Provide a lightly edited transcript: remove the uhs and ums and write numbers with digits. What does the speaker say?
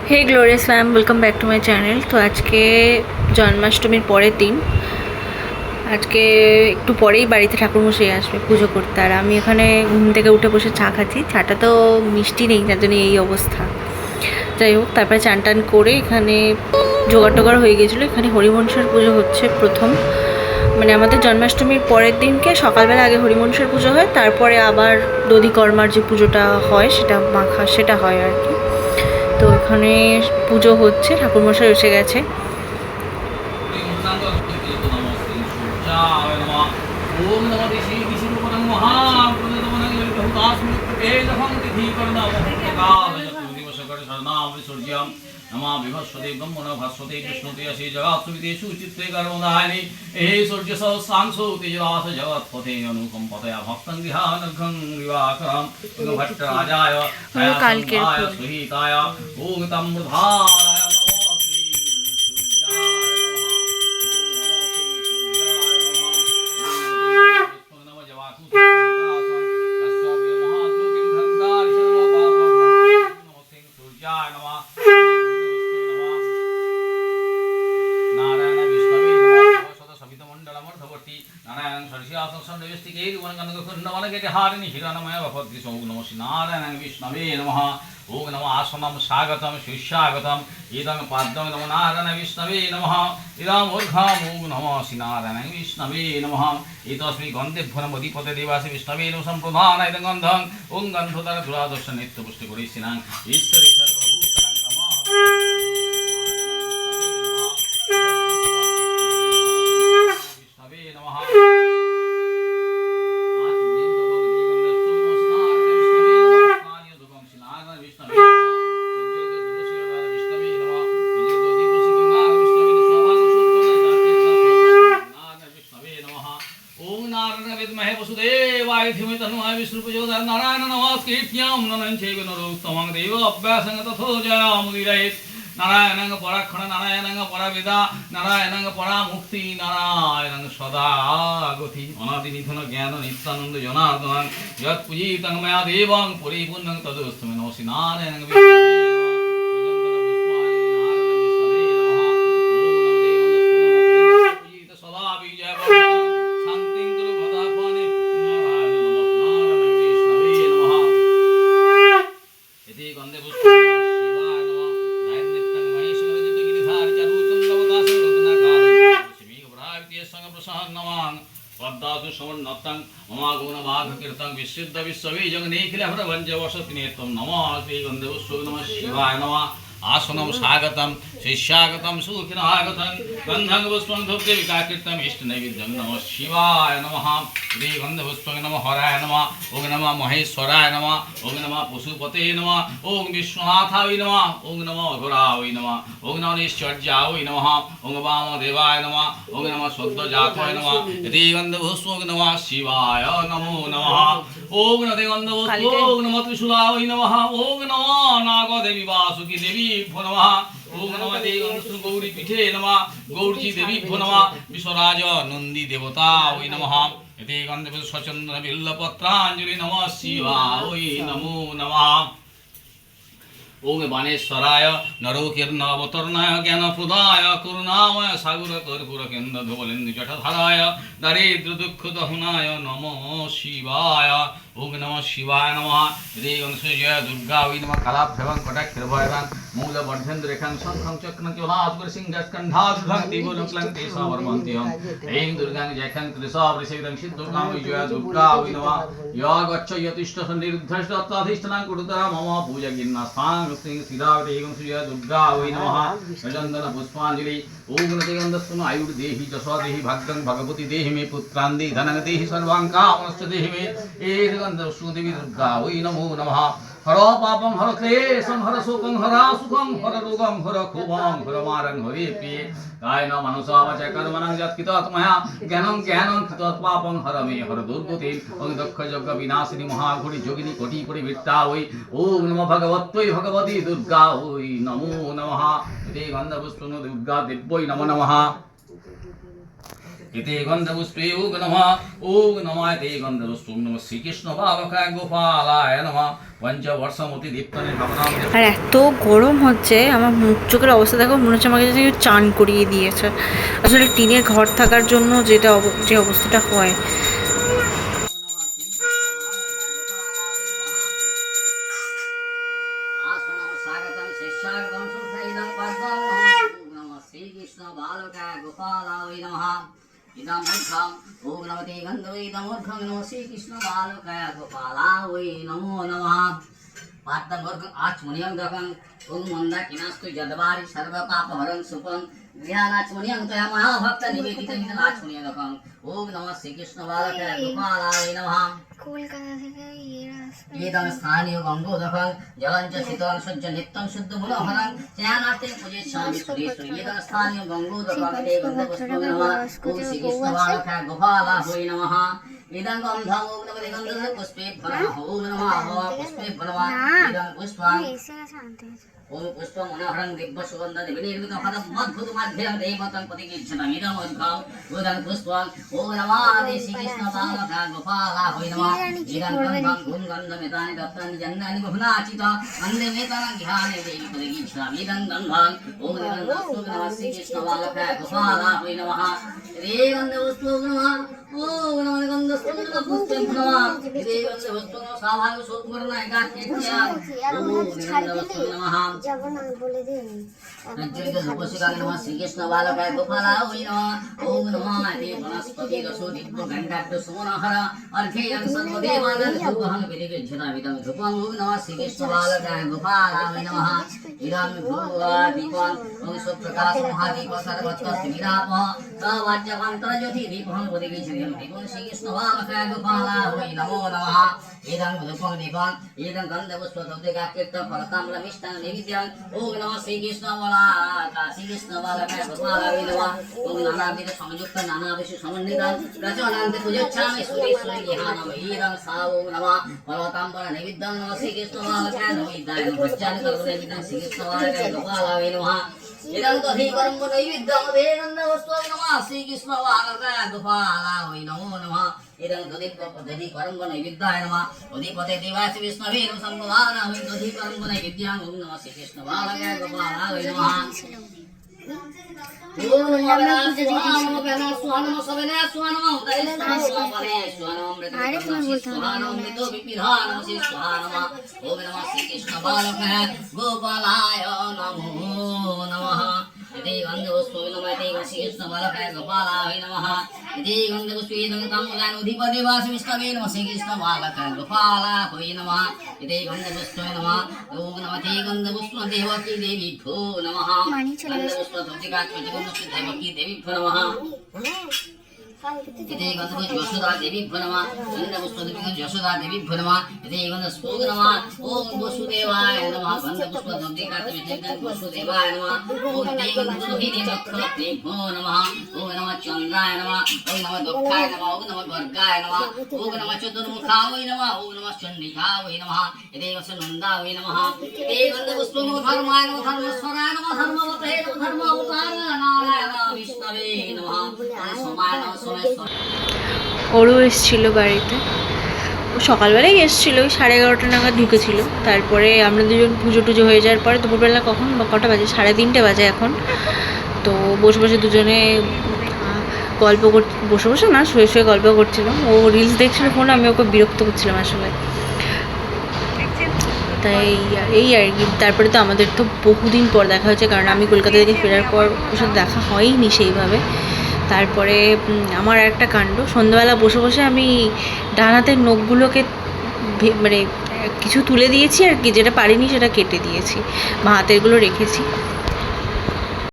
Hey glorious ma'am, welcome back to my channel. তো আজকে জন্মাষ্টমীর পরের দিন। আজকে একটু পরেই বাড়িতে ঠাকুরমশাই আসবে পুজো করতে, আর আমি এখানে ঘুম থেকে উঠে বসে চা খাচ্ছি। চাটা তো মিষ্টি নেই, যার জন্য এই অবস্থা। যাই হোক, তারপরে চান টান করে এখানে জোগাড় টোগাড় হয়ে গেছিলো। এখানে হরিমনসার পুজো হচ্ছে প্রথম, মানে আমাদের জন্মাষ্টমীর পরের দিনকে সকালবেলা আগে হরিমনসার পুজো হয়, তারপরে আবার দধিকর্মার যে পুজোটা হয় সেটা হয় আর কি। তো এখানে পুজো হচ্ছে, ঠাকুরমশাই এসে গেছে। नमा विभस्वते ब्रह्मण भास्वते विष्णुते अशे जगात्सुविते सुचित्ते कर्मदायिनी हे सूर्य सहस्रांशो तेजरास जगत्पते अनुकंपतया भक्तं गृहानघं विवाकरं भट्टराजाय कालकेर सुहिताय ओम तमृधाराय नमो श्री सूर्याय नमः नमो जवातु तस्वापि महात्मकिं धन्तारि सर्वपापं नमो श्री सूर्याय नमः नारायण विष्णवे नमः सदा सविता मंडलमर्धवर्ती नारायण सरसियासन संदेवस्तिके वनगनगकुण्डवनगेटे हारिणि हिरणमय वपद्रि सौ नमो श्री नारायण विष्णवे नमः ओम नमः आसनं स्वागतं सुस्वागतम् इदं पाद्यं नमो नारायण विष्णवे नमः इदं ऊर्ध्वम् ओम नमः श्री नारायण विष्णवे नमः एतस्मै गन्धेभ्यनमधिपते देवासि विष्णवे नमः सम्प्रदान इदं गन्धं ओम गन्धोदर दुरादर्श नित्यपुष्टि करिसिनां ईश्वरी सर्वभूतानां नमः नारायण नमस्कृत्यां नमश्चैव नरोत्तमं देव अभ्यासं तथो जयामुदीरयेत् नारायणं पराक्षण नारायणं परावेदा नारायणं परामुक्ति नारायणं सदा गति अनादिनिधन ज्ञान नित्यानंद जनार्दनं यत्पूजितं मया देवं परिपूर्णं तदस्तु नमो श्री नारायणं विशुद्ध विश्वे जगन्निखिल हरवंज वसतिनेत्रं नमः श्री गन्धपुष्पे नमः शिवाय नमः आसनं स्वागतं शिष्यागतं सुखिनागतं गन्धं पुष्पं धूपे विकाकृतम् इष्टनैवेद्यं नमः शिवाय नमः श्री गन्धपुष्पे नमः हराय नमः ओम नमः महेश्वराय नमः ओम नमः पशुपते नमः ओम विश्वनाथाय नमः ओम नमः अघोराय नमः ओम नमः निश्चर्याय नमः ओम वामदेवाय नमः ओम नमः शुद्धजाताय नमः श्री गन्धपुष्पे नमः शिवाय नमो नमः ओम नमः गन्धपुष्पे ओम नमः त्रिशूलाय नमः ओम नमः नागदेवी वासुकी देवी नमः ओम नमः देवी गौरी पीठे नमः गौरी देवी नमः विश्वराज नंदी देवता वै नमः इति गन्धपुष्प स्वचंद्र बिल्लपत्रांजलि नमः शिवाय नमो नमः ओम बाणेश्वराय नरोकिर्नवतर्णाय ज्ञानप्रदाय करुणामय सागर कर्पूर केन्द्र धवलेन्दु जठधराय दारिद्र दुःख दहनाय नमः शिवाय ओम नमः शिवाय नमः श्री जय दुर्गा वै नमः कलाभ्यवं कटाक्षरभयवं मूलवर्धेन्द्रेखं शंखं चक्रं केवलास्वर सिंहस्कन्धाद्भं दिवोलक्लं तेषावर्मन्त्यं ऐं दुर्गां जयखं त्रिशावृषेदं सिद्धुर्गां जय दुर्गा वै नमः या गच्छ यतिष्ठ निर्धष्टत्वाधिष्ठानं कुरुतरा मम पूजगिन्नास्थां श्री श्रीरावतेगं श्री दुर्गा वै नमः चन्दन पुष्पाञ्जलि ओम नदेगन्धस्तु आयुर्देहि जशो देहि भाग्यं भगवती देहि मे पुत्रान् देहि धनं देहि सर्वां कामश्च देहि मे एतगन्धस्तु देवी दुर्गा वै नमो नमः हर पापं हर क्लेशं हर शोकं हर सुखं हर रोगं हर क्षोभं हर मारं हरेपि कायेन मनसा वाचा कर्मणा यत्कितत् मया ज्ञानं कृतं पापं हर मे हर दुर्गति ओम दक्ष यज्ञ विनाशिनी महाघोरी योगिनी कोटि परिवृत्ता वै ओम नमः भगवत्यै भगवती दुर्गा वै नमो नमः इति गन्धपुष्पं दुर्गा देव्यै नमो नमः इति गन्धपुष्पे ओग नमः इति गन्धपुष्पं नमः श्रीकृष्ण बालकाय गोपालाय नमः पंचवर्षमति दीप्तने भावनां। আর এত গরম হচ্ছে, আমার মুখ চোখের অবস্থা দেখো, মনে হচ্ছে আমাকে যেন চান করিয়ে দিয়েছে। আসলে টিনের ঘর থাকার জন্য যে অবস্থাটা হয়। इदं मूर्खं ओम नमते गन्धवे इदं मूर्खं नमः श्रीकृष्ण बालकाय गोपालाय नमो नमः पार्थं मूर्खं आचमनियं दकं ओम मन्दाकिनास्तु जदवारि सर्वपापहरं सुपं ध्यानाचमनियं तया महाभक्त निवेदितं इदं आचमनियं दकं ओम नमः श्रीकृष्ण बालकाय गोपालाय नमः কলকাতা থেকে इदं स्थानीय गंगोदकं जलं च शीतलं शुद्ध नित्यं शुद्ध मनोहरं ध्यानार्थे पूजयिष्यामि सुरेश्वरी इदं स्थानीय गंगोदकं ते गन्धपुष्पं नमः ओम श्रीकृष्ण बालकाय गोपालाय नमः इदं गन्धं ओम नमः गन्धं पुष्पे नमः ओम नमः पुष्पे नमः इदं पुष्पं এসে গেছে আনতে ओम पुष्प मनोहरं दिव्य सुगंध विनिर्मितं पदं अद्भुत माध्यं देवतं प्रतिकीर्षणं इदं उद्घं उदं पुष्पं ओम नमः श्रीकृष्ण बालकाय गोपालाय नमः इदं गन्धं ओम गन्धमितानि दत्तानि जन्नानि बहुनाचित वन्दे मेतनं ध्याने देवी प्रतिकीर्षणं इदं गन्धं ओम नमः श्रीकृष्ण बालकाय गोपालाय नमः रे गन्धवस्तु नमः ओम नमः गन्धस्तु पुष्पं नमः रे गन्धवस्तु स्वाभाविक सोत्मरना एकाकीर्ष्या ओम गन्धवस्तु नमः যাব না বলে দিন नमः श्रीकृष्ण बालकाय गोपालाय नमः ओम नमः ते वनस्पति रसो दिव्य गंधाढ्य सुमनोहर अर्घेयं सर्वदेवानां धूपहं विधिविध्यतामिदं धूपं ओम नमः श्रीकृष्ण बालकाय गोपालाय नमः इदं धूपदीपं ओम सुप्रकाश महादीप सर्वत्र स्थिरापः सवाच्यवन्तर ज्योति दीपं विधिविध्यतामिदं धूपं श्रीकृष्ण बालकाय गोपालाय नमो नमः इदं धूपं दीपं इदं गन्धपुष्पदुग्धकाकीर्त फलताम्रमिष्टां नैवेद्यं ओम नमः श्रीकृष्ण श्रीकृष्ण बालकाय गोपालाय नमः ओम नानाविध संयुक्त नानाविष समन्वित रचनान्ते पूजयामि सुरेश्वरी ध्यानम् ईदं सा ओम नमः फलताम्बर नैवेद्यं नमः श्रीकृष्ण बालकाय नैवेद्याय भक्त्यानि कर्मनैवेद्यं श्रीकृष्ण बालकाय गोपालाय नमः इदं दधि कर्म नैवेद्यं देवन्दवस्तु नमः श्रीकृष्ण बालकाय गोपालाय नमो नमः इदं दधि कर्म नैवेद्याय नमः अधिपते देवासि विष्णवे संबोधानां दधि कर्म नैवेद्यं ओम नमः श्रीकृष्ण बालकाय गोपालाय नमः ओम नमः वेदास सुहानम वेदास सुहानम सवेना सुहानम उदयस्तान सुहाने सुहानम सुहानम मृतो विपिधानम श्री सुहानम ओम नमः श्रीकृष्ण बालकाय गोपालाय नमो नमः इति गन्धपुष्पं नमः इति श्रीकृष्ण बालकाय गोपालाय नमः इति गन्धपुष्पं तमुदानुधिपति वासि विष्णवे नमः श्रीकृष्ण बालकाय गोपालाय नमः इति गन्धपुष्पं नमः ओम नमः इति गन्धपुष्पं देवकी देवी भो नमः गन्धपुष्पं तुलसीका देवकी देवी भो नमः इति गन्धपुष्पं यशोदा देवी भो नमः गन्धपुष्पं यशोदा देवी भो नमः इति गन्धपुष्पं नमः ओम वसुदेवाय नमः गन्धपुष्पं तुलसीका वसुदेवाय नमः ओम इति गन्धपुष्पं नक्षत्रे भो नमः ओम नमः चन्द्राय नमः ओम नमः दुःखाय नमः ओम नमः वर्गाय नमः ओम नमः चतुर्मुखाय नमः ओम नमः चण्डिकाय नमः इति वसुनन्दाय नमः इति गन्धपुष्पं धर्माय नमः धर्मेश्वराय नमः धर्मवते नमः धर्मावताराय नमः विष्णवे नमः सोमाय नमः ওরও এসেছিল বাড়িতে, ও সকালবেলায় এসেছিলো, ওই 11:30 নাগাদ ঢুকেছিল। তারপরে আমরা দুজন পুজো টুজো হয়ে যাওয়ার পরে দুপুরবেলা কখন কটা বাজে, 3:30 বাজে এখন। তো বসে বসে দুজনে গল্প বসে না, শুয়ে শুয়ে গল্প করছিলাম। ও রিলস দেখছিল ফোনে, আমি ওকে বিরক্ত করছিলাম আসলে। তাই এই আর কি। তারপরে তো আমাদের তো বহুদিন পর দেখা হয়েছে, কারণ আমি কলকাতা থেকে ফেরার পর ওর সাথে দেখা হয়নি সেইভাবে। তারপরে আমার একটা কাণ্ড, সন্ধ্যাবেলা বসে বসে আমি ডান হাতের নখগুলোকে মানে কিছু তুলে দিয়েছি আর কি, যেটা পারিনি সেটা কেটে দিয়েছি, বা হাতেরগুলো রেখেছি।